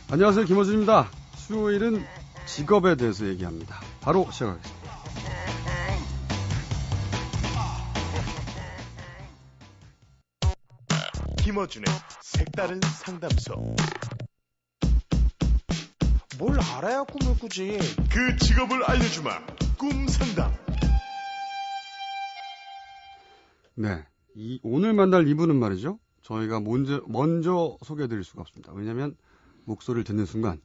안녕하세요, 김어준입니다. 수요일은 직업에 대해서 얘기합니다. 바로 시작하겠습니다. 김어준의 색다른 상담소. 뭘 알아야 꿈을 꾸지. 그 직업을 알려주마. 꿈 상담. 네, 오늘 만날 이분은 말이죠. 저희가 먼저 소개해드릴 수가 없습니다. 왜냐하면 목소리를 듣는 순간,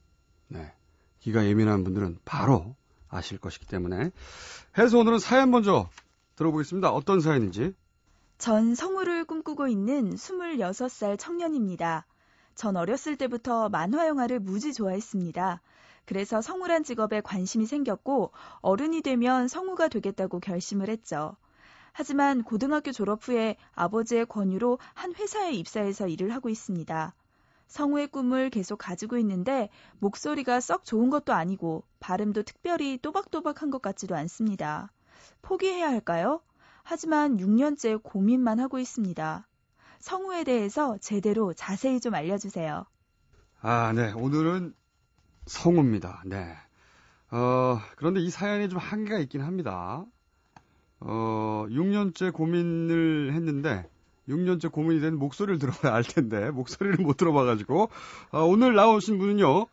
귀가 예민한 분들은 바로 아실 것이기 때문에. 해서 오늘은 사연 먼저 들어보겠습니다. 어떤 사연인지. 전 성우를 꿈꾸고 있는 26살 청년입니다. 전 어렸을 때부터 만화 영화를 무지 좋아했습니다. 그래서 성우란 직업에 관심이 생겼고 어른이 되면 성우가 되겠다고 결심을 했죠. 하지만 고등학교 졸업 후에 아버지의 권유로 한 회사에 입사해서 일을 하고 있습니다. 성우의 꿈을 계속 가지고 있는데 목소리가 썩 좋은 것도 아니고 발음도 특별히 또박또박한 것 같지도 않습니다. 포기해야 할까요? 하지만 6년째 고민만 하고 있습니다. 성우에 대해서 제대로 자세히 좀 알려주세요. 네. 오늘은 성우입니다. 네. 그런데 이 사연이 좀 한계가 있긴 합니다. 6년째 고민을 했는데, 6년째 고민이 된 목소리를 들어봐야 알 텐데, 목소리를 못 들어봐가지고, 오늘 나오신 분은요,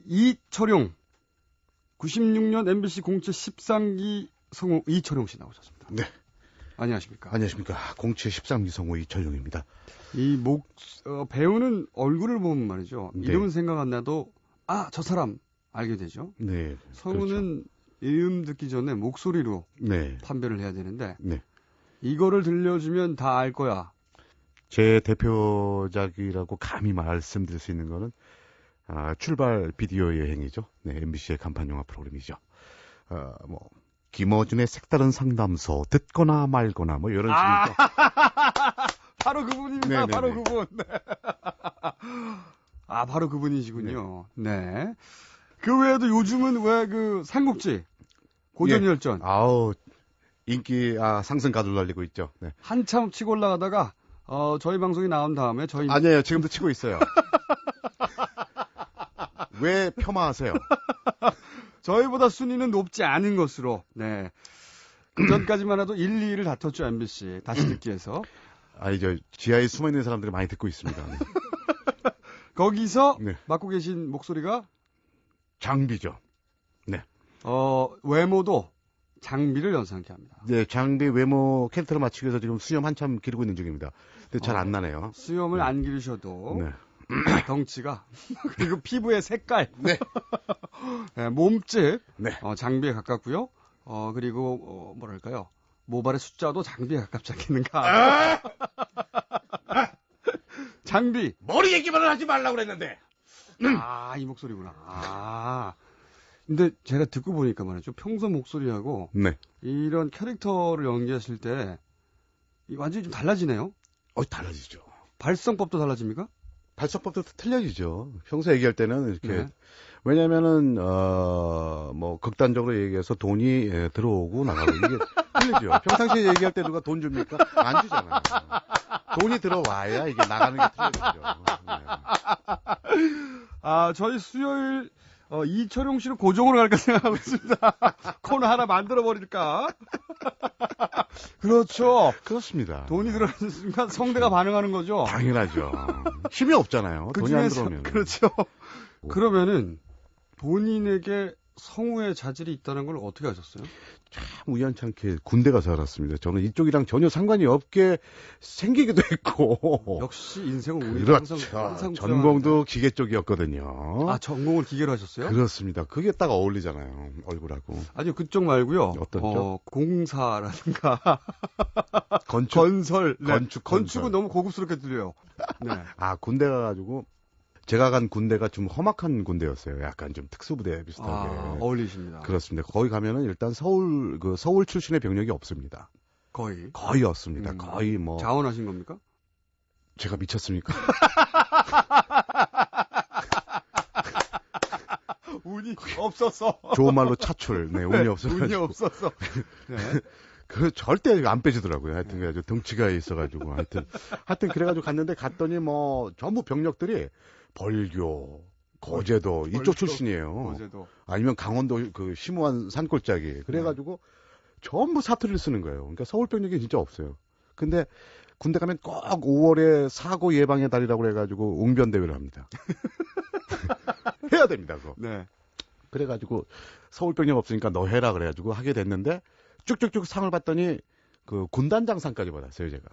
이철용, 96년 MBC 공채 13기 성우 이철용 씨 나오셨습니다. 네. 안녕하십니까. 안녕하십니까. 공채 13기 성우 이철용입니다. 배우는 얼굴을 보면 말이죠. 네. 이름은 생각 안 나도, 저 사람 알게 되죠. 네. 성우는 그렇죠. 이름 듣기 전에 목소리로 네. 판별을 해야 되는데, 네. 이거를 들려주면 다 알 거야. 제 대표작이라고 감히 말씀드릴 수 있는 거는 출발 비디오 여행이죠. 네, MBC의 간판 영화 프로그램이죠. 김어준의 색다른 상담소 듣거나 말거나 뭐 이런 식이죠. 바로 그분입니다. 네네네. 바로 그분. 네. 바로 그분이시군요. 네. 그 외에도 요즘은 왜 삼국지 고전열전 인기 상승 가도를 날리고 있죠. 네. 한참 치고 올라가다가 저희 방송이 나온 다음에 아니에요. 지금도 치고 있어요. 왜 폄하하세요? 저희보다 순위는 높지 않은 것으로. 네. 그 전까지만 해도 1, 2위를 다퉜죠, MBC. 다시 듣기에서. 지하에 숨어 있는 사람들이 많이 듣고 있습니다. 네. 거기서 네. 맡고 계신 목소리가 장비죠. 네. 외모도 장비를 연상케 합니다. 네, 장비 외모 캐릭터를 맞추기 위해서 지금 수염 한참 기르고 있는 중입니다. 근데 잘 안 나네요. 수염을 안 기르셔도 네. 덩치가 그리고 피부의 색깔, 네. 네, 몸집, 네. 장비에 가깝고요. 그리고 뭐랄까요, 모발의 숫자도 장비에 가깝지 않겠는가. 장비. 머리 얘기만 하지 말라고 그랬는데. 이 목소리구나. 근데 제가 듣고 보니까 말이죠. 평소 목소리하고 네. 이런 캐릭터를 연기하실 때 완전히 좀 달라지네요. 달라지죠. 발성법도 달라집니까? 발성법도 틀려지죠. 평소 얘기할 때는 이렇게 네. 왜냐면은 극단적으로 얘기해서 돈이 들어오고 나가고 이게 틀리죠. 평상시에 얘기할 때 누가 돈 줍니까? 안 주잖아요. 돈이 들어와야 이게 나가는 게 틀려지죠. 네. 저희 수요일 이철용 씨를 고정으로 갈까 생각하고 있습니다. 코너 하나 만들어 버릴까? 그렇죠. 그렇습니다. 돈이 들어가는 순간 성대가 반응하는 거죠. 당연하죠. 힘이 없잖아요. 돈이 안 들어오면. 그렇죠. 그러면은 본인에게 성우의 자질이 있다는 걸 어떻게 아셨어요? 참 우연찮게 군대 가서 알았습니다. 저는 이쪽이랑 전혀 상관이 없게 생기기도 했고. 역시 인생은 우리 그렇죠. 항상 전공도 기계 쪽이었거든요. 전공을 기계로 하셨어요? 그렇습니다. 그게 딱 어울리잖아요. 얼굴하고. 아니요, 그쪽 말고요. 어떤 쪽? 공사라든가 건설. 네. 건축은 너무 고급스럽게 들려요. 네. 군대 가가지고 제가 간 군대가 좀 험악한 군대였어요. 약간 좀 특수부대 비슷하게. 어울리십니다. 그렇습니다. 거기 가면은 일단 서울 출신의 병력이 없습니다. 거의 없습니다. 거의 자원하신 겁니까? 제가 미쳤습니까? 운이 없어서. 좋은 말로 차출. 네, 운이 없어서. 운이 없어서. 네. 그 절대 안 빼주더라고요. 하여튼 그래가지고 덩치가 있어가지고 하여튼 그래가지고 갔더니 뭐 전부 병력들이 벌교, 거제도 이쪽 출신이에요. 어제도. 아니면 강원도 그 심우한 산골짜기. 그래가지고 전부 사투리를 쓰는 거예요. 그러니까 서울 병력이 진짜 없어요. 근데 군대 가면 꼭 5월에 사고 예방의 달이라고 그래가지고 웅변 대회를 합니다. 해야 됩니다, 그거. 네. 그래가지고 서울 병력 없으니까 너 해라 그래가지고 하게 됐는데 쭉쭉쭉 상을 받더니 그 군단장 상까지 받았어요, 제가.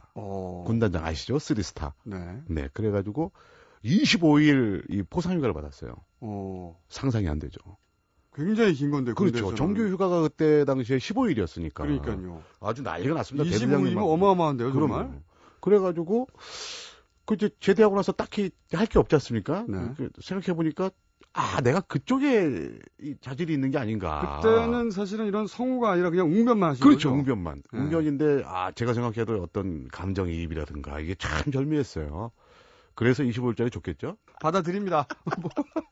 군단장 아시죠? 3스타. 네. 네, 그래가지고 25일 이 포상휴가를 받았어요. 상상이 안 되죠. 굉장히 긴 건데. 그렇죠. 군대에서는. 정규 휴가가 그때 당시에 15일이었으니까. 그러니까요. 아주 난리가 났습니다. 25일이면 어마어마한데요, 정말. 그럼요. 그래가지고 그 이제 제대하고 나서 딱히 할 게 없지 않습니까? 네. 생각해 보니까 내가 그쪽에 이 자질이 있는 게 아닌가. 그때는 사실은 이런 성우가 아니라 그냥 웅변만 하시는 그렇죠. 거죠. 웅변만. 네. 웅변인데 제가 생각해도 어떤 감정이입이라든가 이게 참 절묘했어요. 그래서 25일짜리 좋겠죠? 받아드립니다.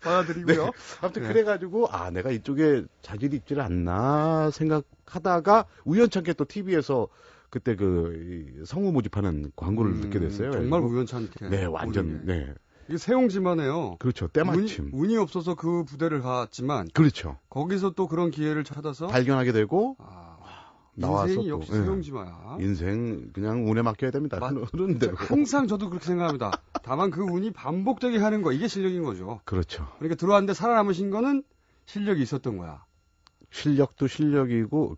받아드리고요. 네. 아무튼 네. 그래가지고 내가 이쪽에 자질이 있지를 않나 생각하다가 우연찮게 또 TV에서 그때 이 성우 모집하는 광고를 듣게 됐어요. 정말 그래가지고 우연찮게. 네, 완전 우연히. 네. 이게 세옹지만해요. 그렇죠. 때마침. 운이 없어서 그 부대를 갔지만 그렇죠. 거기서 또 그런 기회를 찾아서 발견하게 되고 나와서 인생이 또, 역시 예. 세옹지마야. 인생 그냥 운에 맡겨야 됩니다. 흐르는 대로. 항상 저도 그렇게 생각합니다. 다만 그 운이 반복되게 하는 거 이게 실력인 거죠. 그렇죠. 그러니까 들어왔는데 살아남으신 거는 실력이 있었던 거야. 실력도 실력이고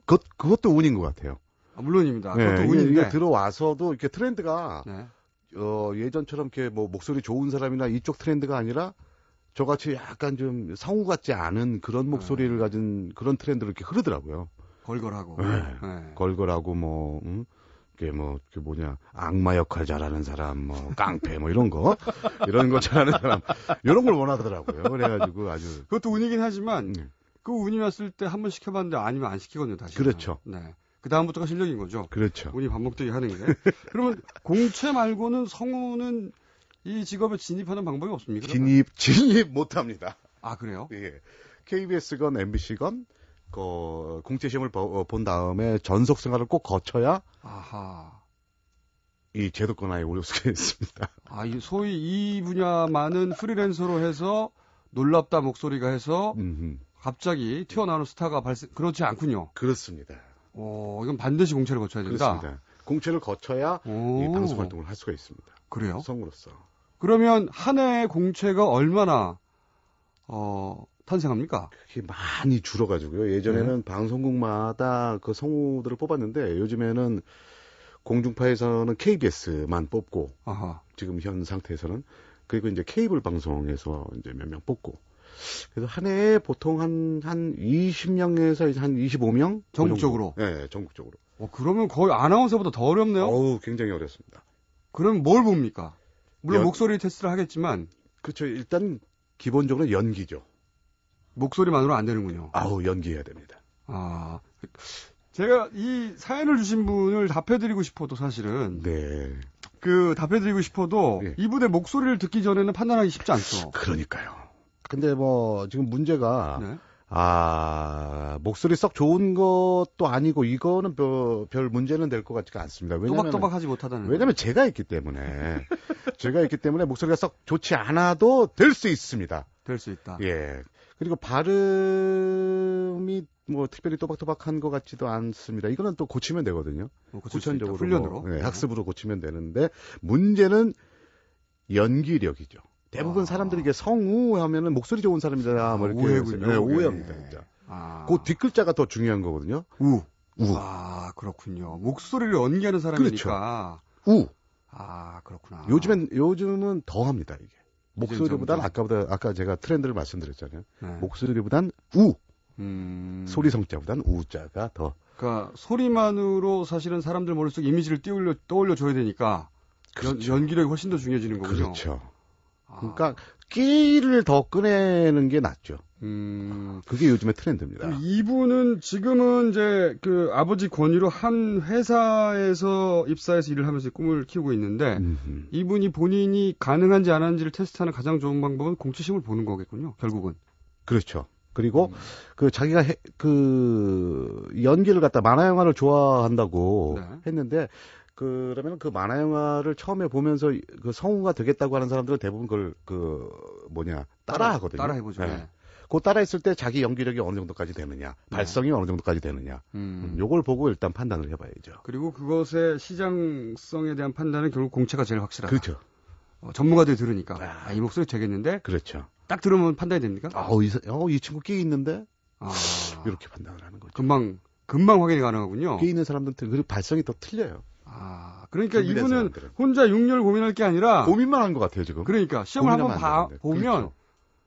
그것도 운인 것 같아요. 물론입니다. 네, 그것도 이게 운인데. 들어와서도 이렇게 트렌드가 네. 예전처럼 이렇게 뭐 목소리 좋은 사람이나 이쪽 트렌드가 아니라 저같이 약간 좀 성우 같지 않은 그런 목소리를 가진 그런 트렌드로 이렇게 흐르더라고요. 걸걸하고. 네. 네. 걸걸하고 그게 뭐냐 악마 역할 잘하는 사람 깡패 이런 거 잘하는 사람 이런 걸 원하더라고요. 그래가지고 아주 그것도 운이긴 하지만 네. 그 운이 왔을 때 한 번 시켜봤는데 아니면 안 시키거든요. 다시. 그렇죠. 네. 그 다음부터가 실력인 거죠. 그렇죠. 운이 반복되게 하는 게. 그러면 공채 말고는 성우는 이 직업에 진입하는 방법이 없습니까? 진입 못합니다. 아 그래요? 예. KBS건 MBC건 공채 시험을 본 다음에 전속 생활을 꼭 거쳐야 아하. 이 제도권하에 오를 수가 있습니다. 소위 이 분야만은 프리랜서로 해서 놀랍다 목소리가 해서 갑자기 튀어나오는 스타가 그렇지 않군요. 그렇습니다. 이건 반드시 공채를 거쳐야 된다. 그렇습니다. 공채를 거쳐야 이 방송 활동을 할 수가 있습니다. 그래요? 성우로서. 그러면 한 해의 공채가 얼마나 탄생합니까? 그게 많이 줄어가지고요. 예전에는 방송국마다 그 성우들을 뽑았는데 요즘에는 공중파에서는 KBS만 뽑고 지금 현 상태에서는 그리고 이제 케이블 방송에서 이제 몇 명 뽑고 그래서 한 해에 보통 한 20명에서 한 25명 전국적으로. 네, 전국적으로. 그러면 거의 아나운서보다 더 어렵네요. 굉장히 어렵습니다. 그럼 뭘 봅니까? 물론 연- 목소리 테스트를 하겠지만 그렇죠. 일단 기본적으로 연기죠. 목소리만으로 안 되는군요. 연기해야 됩니다. 제가 이 사연을 주신 분을 답해드리고 싶어도 사실은 네. 답해드리고 싶어도 네. 이분의 목소리를 듣기 전에는 판단하기 쉽지 않죠. 그러니까요. 근데 지금 문제가 네. 목소리 썩 좋은 것도 아니고 이거는 별 문제는 될 것 같지가 않습니다. 또박또박하지 못하다는. 왜냐면 제가 있기 때문에 목소리가 썩 좋지 않아도 될 수 있습니다. 될 수 있다. 예. 그리고 발음이 특별히 또박또박한 것 같지도 않습니다. 이거는 또 고치면 되거든요. 후천적으로 훈련으로. 네, 학습으로 고치면 되는데 문제는 연기력이죠. 대부분 사람들이 이게 성우 하면은 목소리 좋은 사람이다 이렇게 오해군요. 네, 오해합니다, 진짜. 그 뒷글자가 더 중요한 거거든요. 우. 그렇군요. 목소리를 연기하는 사람이니까. 우. 그렇구나. 요즘은 더 합니다, 이게. 목소리보단 아까 제가 트렌드를 말씀드렸잖아요. 네. 목소리보단 우. 소리 음. 성자보단 우자가 더. 그러니까 소리만으로 사실은 사람들 머릿속에 이미지를 떠올려 줘야 되니까 그렇죠. 연기력이 훨씬 더 중요해지는 거군요. 그렇죠. 그러니까 끼를 더 꺼내는 게 낫죠. 그게 요즘의 트렌드입니다. 이분은 지금은 이제 아버지 권유로 한 회사에서 입사해서 일을 하면서 꿈을 키우고 있는데 이분이 본인이 가능한지 안 하는지를 테스트하는 가장 좋은 방법은 공채 시험을 보는 거겠군요. 결국은. 그렇죠. 그리고 그 자기가 그 연기를 갖다 만화 영화를 좋아한다고 네. 했는데 그러면 그 만화 영화를 처음에 보면서 그 성우가 되겠다고 하는 사람들은 대부분 그걸 따라 하거든요. 따라 해보죠. 네. 그 따라 했을 때 자기 연기력이 어느 정도까지 되느냐, 발성이 어느 정도까지 되느냐, 요걸 보고 일단 판단을 해봐야죠. 그리고 그것의 시장성에 대한 판단은 결국 공채가 제일 확실하다. 그렇죠. 전문가들이 들으니까 이 목소리 되겠는데 그렇죠. 딱 들으면 판단이 됩니까? 이 친구 끼 있는데 아, 이렇게 판단을 하는 거죠. 금방 확인이 가능하군요. 끼 있는 사람들은 그리고 발성이 또 틀려요. 그러니까 준비된 이분은 사람들은. 혼자 6년 고민할 게 아니라 고민만 한 것 같아요 지금. 그러니까 시험을 한번 고민하면 안 되는데. 보면 그렇죠.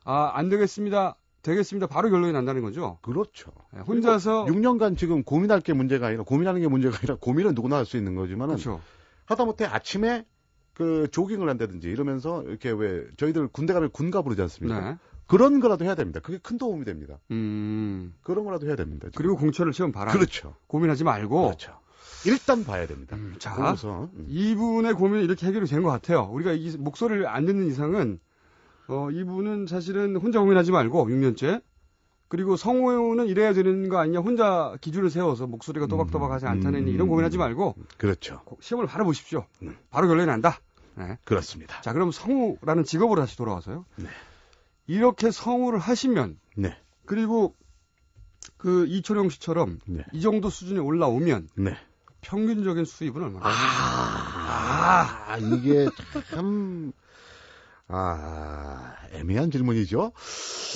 안 되겠습니다. 되겠습니다. 바로 결론이 난다는 거죠. 그렇죠. 네, 혼자서 6년간 지금 고민할 게 문제가 아니라 고민하는 게 문제가 아니라 고민은 누구나 할 수 있는 거지만은 그렇죠. 하다못해 아침에 그 조깅을 한다든지 이러면서 이렇게 왜 저희들 군대 가면 군가 부르지 않습니까? 네. 그런 거라도 해야 됩니다. 그게 큰 도움이 됩니다. 그런 거라도 해야 됩니다. 지금. 그리고 공채를 시험 봐라. 그렇죠. 고민하지 말고. 그렇죠. 일단 봐야 됩니다. 자, 보고서, 이분의 고민이 이렇게 해결이 된 것 같아요. 우리가 이 목소리를 안 듣는 이상은 이분은 사실은 혼자 고민하지 말고 6년째. 그리고 성우는 이래야 되는 거 아니냐. 혼자 기준을 세워서 목소리가 또박또박하지 않다는 이런 고민하지 말고 그렇죠. 시험을 바로 보십시오. 바로 결론이 난다. 네. 그렇습니다. 자, 그럼 성우라는 직업으로 다시 돌아와서요. 네. 이렇게 성우를 하시면 네. 그리고 그 이철용 씨처럼 네. 이 정도 수준에 올라오면 네. 평균적인 수입은 얼마나? 이게 참 애매한 질문이죠.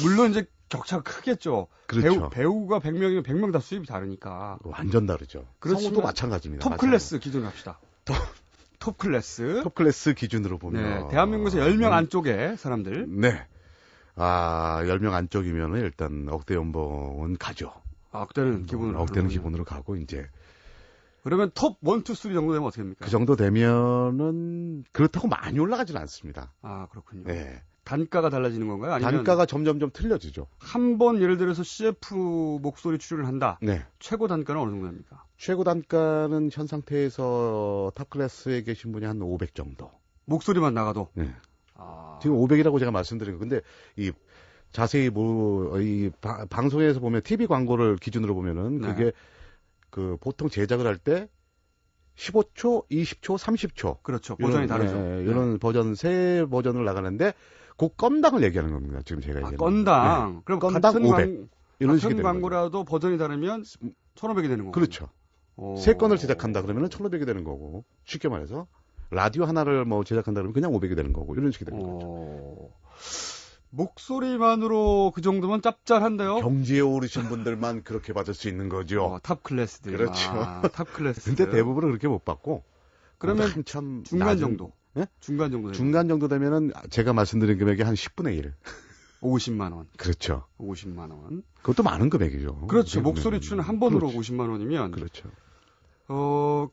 물론 이제 격차가 크겠죠. 그렇죠. 배우가 100명이면 100명 다 수입이 다르니까. 완전 다르죠. 그렇지만 성우도 마찬가지입니다. 톱 클래스 기준으로 합시다. 톱 클래스. 톱 클래스 기준으로 보면. 네, 대한민국에서 10명 안쪽의 사람들. 네. 10명 안쪽이면은 일단 억대 연봉은 가죠. 억대는 기본으로. 억대는 기본으로 가고, 이제. 그러면 톱 1, 2, 3 정도 되면 어떻게 됩니까? 그 정도 되면은 그렇다고 많이 올라가지는 않습니다. 그렇군요. 네. 단가가 달라지는 건가요? 아니면 단가가 점점점 틀려지죠. 한 번 예를 들어서 CF 목소리 출연을 한다. 네. 최고 단가는 어느 정도 됩니까? 최고 단가는 현 상태에서 탑 클래스에 계신 분이 한 500 정도. 목소리만 나가도. 네. 지금 500이라고 제가 말씀드린 거. 근데 이 자세히 방송에서 보면 TV 광고를 기준으로 보면은 네. 그게 그 보통 제작을 할 때 15초, 20초, 30초. 그렇죠. 버전이 다르죠. 이런 버전, 세 버전을 나가는데 그 건당을 얘기하는 겁니다. 지금 제가 얘기하는. 건당. 네. 그럼 건당 같은 500. 이런 식이 같은 되는 광고라도 버전이 다르면 1,500이 되는 거고. 그렇죠. 세 건을 제작한다 그러면 1,500이 되는 거고. 쉽게 말해서 라디오 하나를 제작한다 그러면 그냥 500이 되는 거고. 이런 식이 되는 거죠. 목소리만으로 그 정도면 짭짤한데요? 경지에 오르신 분들만 그렇게 받을 수 있는 거죠. 탑 클래스들. 그렇죠. 탑 클래스. 근데 대부분은 그렇게 못 받고. 그러면 참 중간 낮은- 정도. 네? 중간 정도. 중간 정도 되면은 제가 말씀드린 금액의 한 10분의 1. 50만 원. 그렇죠. 50만 원. 그것도 많은 금액이죠. 그렇죠. 목소리 출연 한 번으로 그렇죠. 50만 원이면 그렇죠.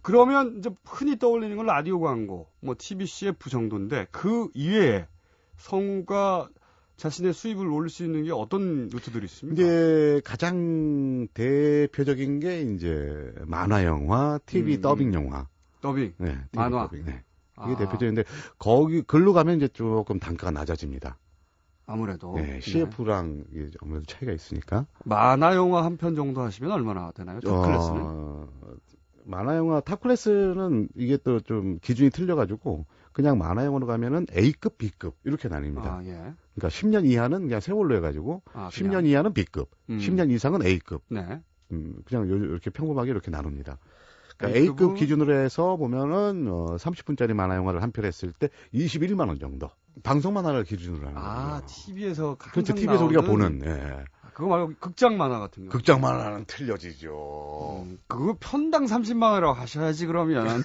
그러면 이제 흔히 떠올리는 건 라디오 광고, TV CF 정도인데 그 이외에 성우가 자신의 수입을 올릴 수 있는 게 어떤 루트들이 있습니까? 이제 가장 대표적인 게 이제 만화 영화, TV 더빙 영화. 더빙, 네, TV 만화. 더빙, 네. 이게 아, 대표적인데 글로 가면 이제 조금 단가가 낮아집니다. 아무래도 네, CF랑 아무래도 차이가 있으니까. 만화 영화 한 편 정도 하시면 얼마나 되나요? 탑 클래스는? 만화 영화 탑 클래스는 이게 또 좀 기준이 틀려가지고 그냥 만화 영화로 가면은 A급, B급 이렇게 나뉩니다. 예. 그러니까 10년 이하는 그냥 세월로 해가지고 그냥. 10년 이하는 B급, 10년 이상은 A급. 네. 그냥 이렇게 평범하게 이렇게 나눕니다. 그러니까 A급은? A급 기준으로 해서 보면은 30분짜리 만화 영화를 한 편 했을 때 21만 원 정도. 방송 만화를 기준으로 하는 거예요. TV에서 그렇죠. TV에서 우리가 보는. 예. 그거 말고 극장 만화 같은 거. 극장 만화는 틀려지죠. 그거 편당 30만 원이라고 하셔야지 그러면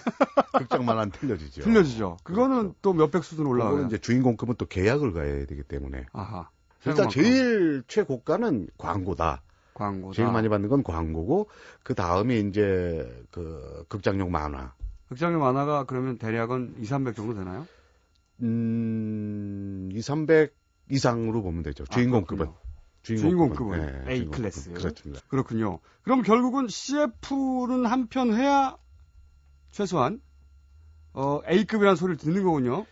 극장 만화는 틀려지죠. 틀려지죠. 그거는 또 몇백 수준 올라가요. 그거는 이제 주인공급은 또 계약을 가야 되기 때문에. 아하. 일단 세금만큼. 제일 최고가는 광고다. 광고다. 제일 많이 받는 건 광고고 그 다음에 이제 그 극장용 만화. 극장용 만화가 그러면 대략은 2, 300 정도 되나요? 2, 300 이상으로 보면 되죠. 주인공급은. 그렇군요. 주인공급은 네, A 주인공급은. 클래스. 그렇습니다. 그렇군요. 그럼 결국은 CF는 한 편 해야 최소한 A급이라는 소리를 듣는 거군요.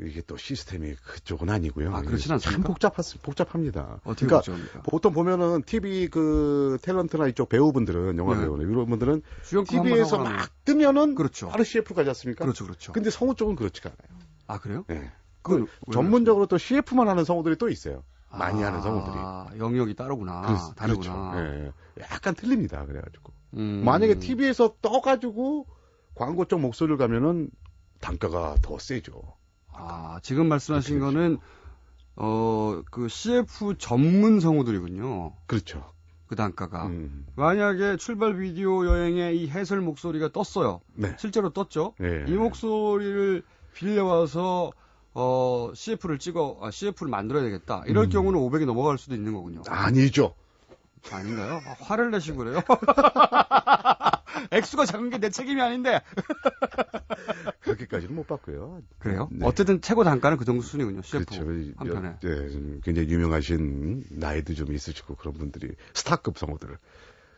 이게 또 시스템이 그쪽은 아니고요. 아, 그렇진 참 않습니까? 복잡합니다. 어떻게 그러니까 걱정합니까? 보통 보면은 TV 그 탤런트나 이쪽 배우분들은 영화 네. 배우나 이런 분들은 주연급 한번 TV에서 하고 나면- 막 뜨면은 그렇죠. 바로 CF 가지 않습니까? 그렇죠, 그렇죠. 근데 성우 쪽은 그렇지가 않아요. 아, 그래요? 네. 그건 그 전문적으로 또 CF만 하는 성우들이 또 있어요. 많이 하는 성우들이. 영역이 따로구나. 다르구나. 그렇죠. 예. 약간 틀립니다. 그래가지고 음. 만약에 TV에서 떠가지고 광고 쪽 목소리를 가면은 단가가 더 세죠. 지금 말씀하신 그렇죠. 거는 그 CF 전문 성우들이군요. 그렇죠. 그 단가가. 음. 만약에 출발 비디오 여행에 이 해설 목소리가 떴어요. 네. 실제로 떴죠. 예. 이 목소리를 빌려와서 CF를 만들어야 되겠다. 이럴 경우는 500이 넘어갈 수도 있는 거군요. 아니죠. 아닌가요? 화를 내시고 그래요? 액수가 작은 게 내 책임이 아닌데. 그렇게까지는 못 봤고요. 그래요? 네. 어쨌든 최고 단가는 그 정도 수준이군요. CF 그렇죠. 한 편에. 좀 굉장히 유명하신 나이도 좀 있으시고 그런 분들이 스타급 성우들.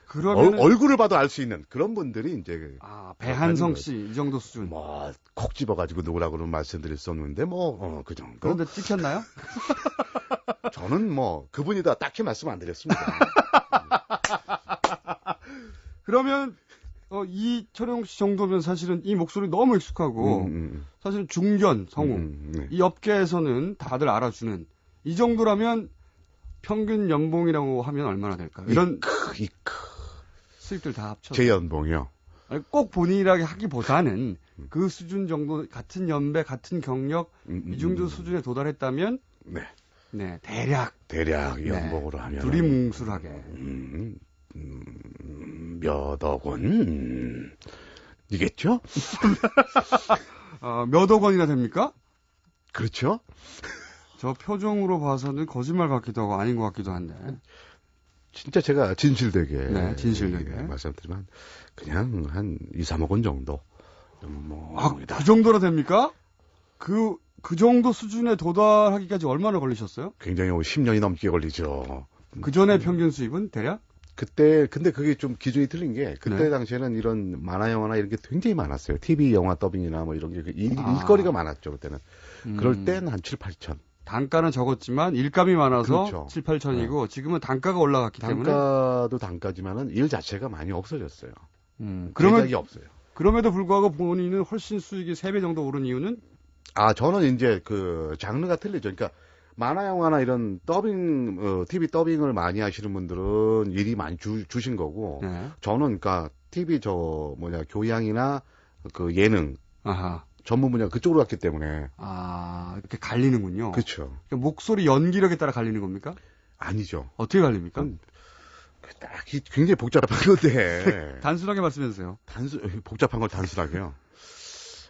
그러면 얼굴을 봐도 알 수 있는 그런 분들이 이제 배한성 씨 이 정도 수준. 뭐 콕 집어가지고 누구라고는 말씀드릴 수 없는데 뭐 그 정도. 그런데 찍혔나요? 저는 뭐 그분이다 딱히 말씀 안 드렸습니다. 그러면 이철용 씨 정도면 사실은 이 목소리 너무 익숙하고 사실 중견 성우 네. 이 업계에서는 다들 알아주는 이 정도라면 평균 연봉이라고 하면 얼마나 될까요? 이런 수익들 다 합쳐서 제 연봉이요. 아니, 꼭 본인이라고 하기보다는 그 수준 정도 같은 연배 같은 경력 이 정도 수준에 도달했다면 네. 대략 연봉으로 하면 두리뭉술하게 몇억 원 이겠죠? 몇억 원이나 됩니까? 그렇죠? 저 표정으로 봐서는 거짓말 같기도 하고 아닌 것 같기도 한데. 진짜 제가 진실되게 진실되게 말씀드리면 그냥 한 2, 3억 원 정도. 그 정도나 됩니까? 그 정도 수준에 도달하기까지 얼마나 걸리셨어요? 굉장히 10년이 넘게 걸리죠. 그 전에 평균 수입은 대략? 그때 근데 그게 좀 기준이 틀린 게 그때 네. 당시에는 이런 만화 영화나 이런 게 굉장히 많았어요. TV 영화 더빙이나 뭐 이런 게 일거리가 많았죠 그때는. 그럴 땐 한 7, 8천. 단가는 적었지만 일감이 많아서 그렇죠. 7, 8천이고 지금은 단가가 올라갔기 때문에 단가도 단가지만은 일 자체가 많이 없어졌어요. 그러면 제작이 없어요. 그럼에도 불구하고 본인은 훨씬 수익이 3배 정도 오른 이유는 저는 이제 그 장르가 틀리죠. 그러니까 만화 영화나 이런 더빙 TV 더빙을 많이 하시는 분들은 일이 많이 주신 거고 네. 저는 그러니까 TV 교양이나 그 예능 아하. 전문 분야 그쪽으로 갔기 때문에 이렇게 갈리는군요. 그렇죠. 그러니까 목소리 연기력에 따라 갈리는 겁니까? 아니죠. 어떻게 갈립니까? 딱 굉장히 복잡한 건데 단순하게 말씀해 주세요. 복잡한 걸 단순하게요.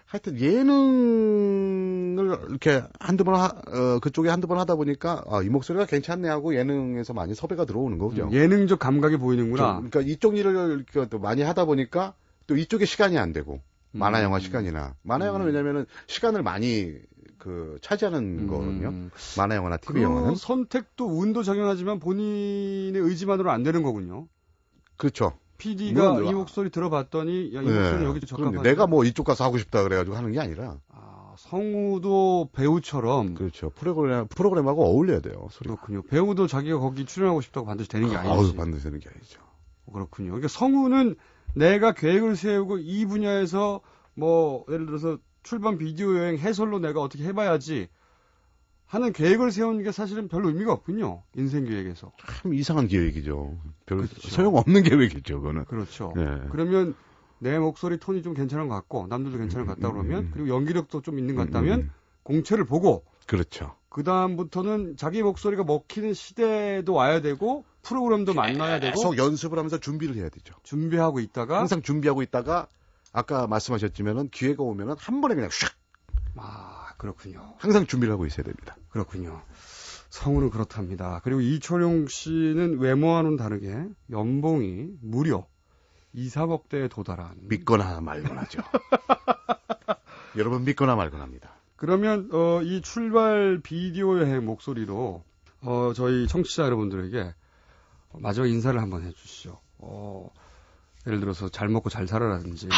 하여튼 예능을 이렇게 그쪽에 한두 번 하다 보니까 이 목소리가 괜찮네 하고 예능에서 많이 섭외가 들어오는 거죠. 예능적 감각이 보이는구나. 그러니까 이쪽 일을 이렇게 또 많이 하다 보니까 또 이쪽에 시간이 안 되고 만화 영화 시간이나 만화 영화는 왜냐면은 시간을 많이 차지하는 거거든요. 만화 영화나 TV 영화는 선택도 운도 작용하지만 본인의 의지만으로는 안 되는 거군요. 그렇죠. PD가 이 목소리 들어봤더니 야, 이 목소리 여기 좀 적합하다. 내가 뭐 이쪽 가서 하고 싶다 그래가지고 하는 게 아니라 성우도 배우처럼 그렇죠. 프로그램하고 어울려야 돼요. 소리가. 그렇군요. 배우도 자기가 거기 출연하고 싶다고 반드시 되는 게 아니지. 반드시 되는 게 아니죠. 그렇군요. 그러니까 성우는 내가 계획을 세우고 이 분야에서 뭐 예를 들어서 출판 비디오 여행 해설로 내가 어떻게 해봐야지 하는 계획을 세우는 게 사실은 별로 의미가 없군요. 인생 계획에서. 참 이상한 계획이죠. 별로 그렇죠. 소용없는 계획이죠. 그거는. 그렇죠. 네. 그러면 내 목소리 톤이 좀 괜찮은 것 같고 남들도 괜찮은 것 같다 그러면 그리고 연기력도 좀 있는 것 같다면 공채를 보고 그렇죠. 그 다음부터는 자기 목소리가 먹히는 시대도 와야 되고 프로그램도 만나야 되고 계속 연습을 하면서 준비를 해야 되죠. 준비하고 있다가 항상 준비하고 있다가 아까 말씀하셨지만은 기회가 오면은 한 번에 그냥 샥 그렇군요. 항상 준비를 하고 있어야 됩니다. 그렇군요. 성우는 그렇답니다. 그리고 이철용 씨는 외모와는 다르게 연봉이 무려 2, 3억대에 도달한. 믿거나 말거나죠. 여러분 믿거나 말거나입니다. 그러면 이 출발 비디오 여행 목소리로 저희 청취자 여러분들에게 마지막 인사를 한번 해주시죠. 예를 들어서 잘 먹고 잘 살아라든지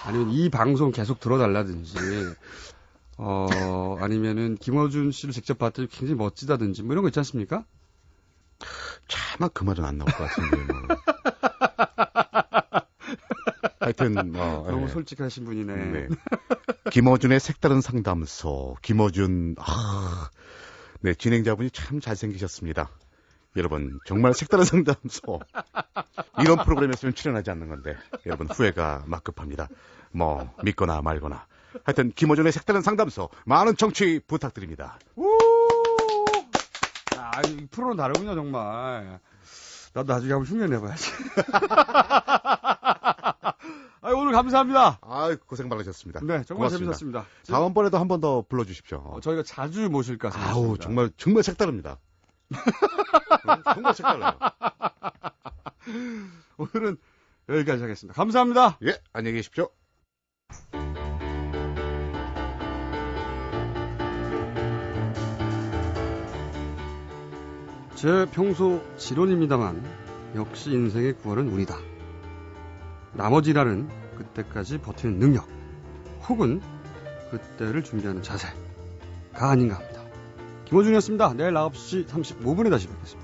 아니면 이 방송 계속 들어달라든지 아니면은 김어준 씨를 직접 봤더니 굉장히 멋지다든지 뭐 이런 거 있지 않습니까? 차마 그 말은 안 나올 것 같은데 뭐. 하여튼 뭐 너무 예. 솔직하신 분이네. 네. 김어준의 색다른 상담소. 김어준 네, 진행자분이 참 잘생기셨습니다. 여러분 정말 색다른 상담소 이런 프로그램이었으면 출연하지 않는 건데 여러분 후회가 막급합니다. 뭐 믿거나 말거나 하여튼 김어준의 색다른 상담소 많은 청취 부탁드립니다. 이 프로는 다르군요, 정말. 나도 나중에 한번 흉내내봐야지. 오늘 감사합니다. 고생 많으셨습니다. 네, 정말 고맙습니다. 재밌었습니다. 다음번에도 한 번 더 불러주십시오. 저희가 자주 모실까 생각합니다. 정말 색다릅니다. 정말 색달라요. 오늘은 여기까지 하겠습니다. 감사합니다. 예, 안녕히 계십시오. 제 평소 지론입니다만 역시 인생의 구원은 운이다. 나머지 날은 그때까지 버티는 능력 혹은 그때를 준비하는 자세가 아닌가 합니다. 김호준이었습니다. 내일 9시 35분에 다시 뵙겠습니다.